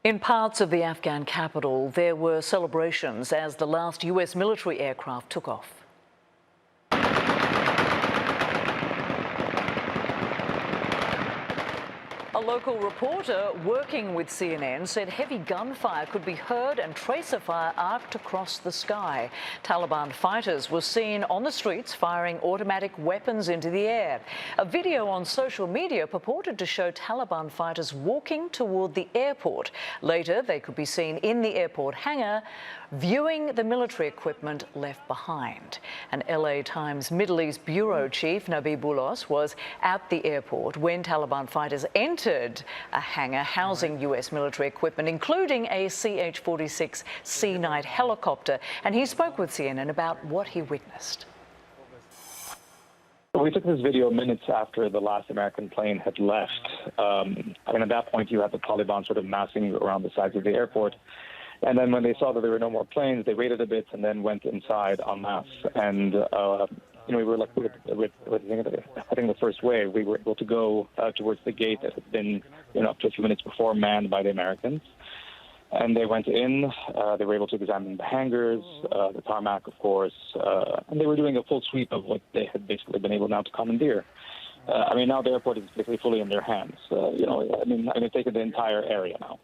In parts of the Afghan capital, there were celebrations as the last US military aircraft took off. A local reporter working with CNN said heavy gunfire could be heard and tracer fire arced across the sky. Taliban fighters were seen on the streets firing automatic weapons into the air. A video on social media purported to show Taliban fighters walking toward the airport. Later, they could be seen in the airport hangar viewing the military equipment left behind. An LA Times Middle East bureau chief, Nabi Boulos, was at the airport when Taliban fighters entered a hangar housing US military equipment, including a CH-46 Sea Knight helicopter, and he spoke with CNN about what he witnessed. We took this video minutes after the last American plane had left. At that point, you had the Taliban sort of massing around the sides of the airport. And then when they saw that there were no more planes, they waited a bit and then went inside en masse. And, we were like, I think the first wave, we were able to go towards the gate that had been, up to a few minutes before manned by the Americans. And they went in, they were able to examine the hangars, the tarmac, of course, and they were doing a full sweep of what they had basically been able now to commandeer. Now the airport is basically fully in their hands. They've taken the entire area now.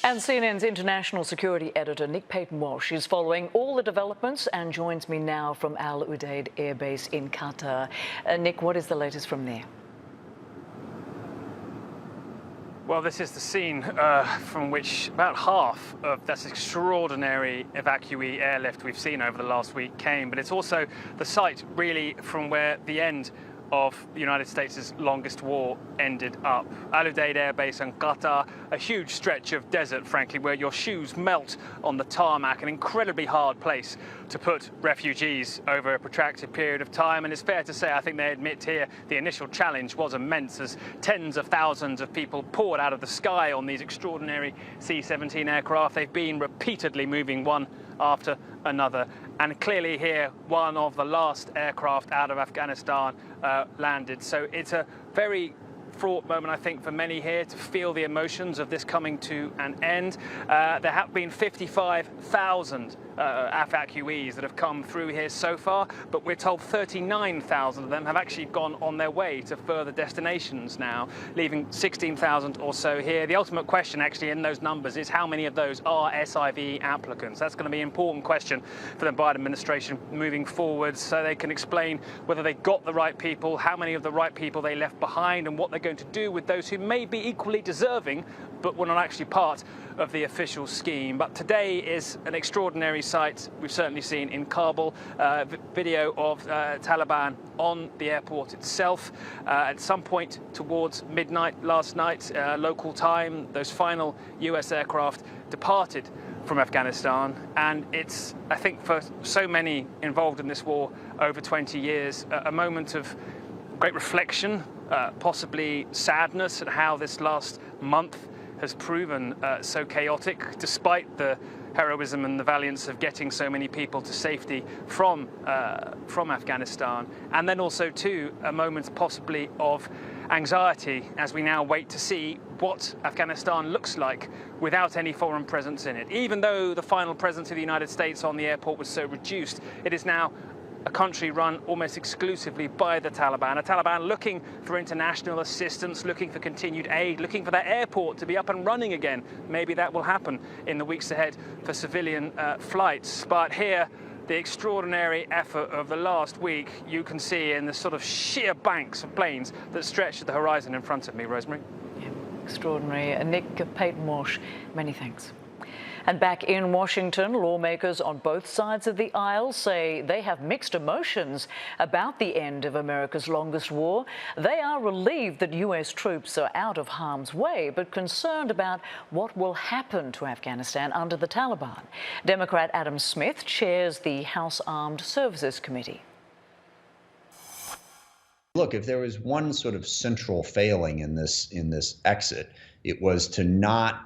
And CNN's international security editor, Nick Payton-Walsh, is following all the developments and joins me now from Al Udeid Air Base in Qatar. Nick, what is the latest from there? Well, this is the scene from which about half of this extraordinary evacuee airlift we've seen over the last week came, but it's also the site really from where the end of the United States' longest war ended up. Al Udeid Air Base in Qatar, a huge stretch of desert, frankly, where your shoes melt on the tarmac, an incredibly hard place to put refugees over a protracted period of time. And it's fair to say, I think they admit here, the initial challenge was immense as tens of thousands of people poured out of the sky on these extraordinary C-17 aircraft. They've been repeatedly moving one after another. And clearly here, one of the last aircraft out of Afghanistan landed. So it's a very fraught moment, I think, for many here to feel the emotions of this coming to an end. There have been 55,000 evacuees that have come through here so far, but we're told 39,000 of them have actually gone on their way to further destinations now, leaving 16,000 or so here. The ultimate question actually in those numbers is how many of those are SIV applicants. That's going to be an important question for the Biden administration moving forward, so they can explain whether they got the right people, how many of the right people they left behind, and what they're going to do with those who may be equally deserving but were not actually part of the official scheme. But today is an extraordinary sight we've certainly seen in Kabul. Video of Taliban on the airport itself. At some point towards midnight last night, local time, those final US aircraft departed from Afghanistan, and it's, I think, for so many involved in this war over 20 years, a moment of great reflection, possibly sadness at how this last month has proven so chaotic, despite the heroism and the valiance of getting so many people to safety from Afghanistan. And then also, too, a moment possibly of anxiety as we now wait to see what Afghanistan looks like without any foreign presence in it. Even though the final presence of the United States on the airport was so reduced, it is now a country run almost exclusively by the Taliban. A Taliban looking for international assistance, looking for continued aid, looking for that airport to be up and running again. Maybe that will happen in the weeks ahead for civilian flights. But here, the extraordinary effort of the last week, you can see in the sort of sheer banks of planes that stretch to the horizon in front of me, Rosemary. Yeah, extraordinary. Nick Payton-Walsh, many thanks. And back in Washington, lawmakers on both sides of the aisle say they have mixed emotions about the end of America's longest war. They are relieved that US troops are out of harm's way, but concerned about what will happen to Afghanistan under the Taliban. Democrat Adam Smith chairs the House Armed Services Committee. Look, if there was one sort of central failing in this exit, it was to not,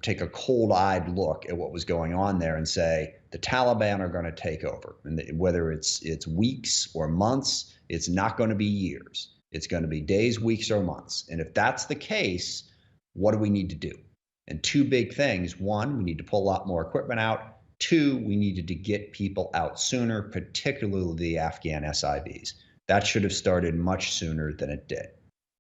take a cold-eyed look at what was going on there and say the Taliban are going to take over. And whether it's weeks or months, it's not going to be years. It's going to be days, weeks, or months. And if that's the case, What do we need to do? And two big things. One, we need to pull a lot more equipment out. Two, we needed to get people out sooner, particularly the Afghan SIVs. That should have started much sooner than it did.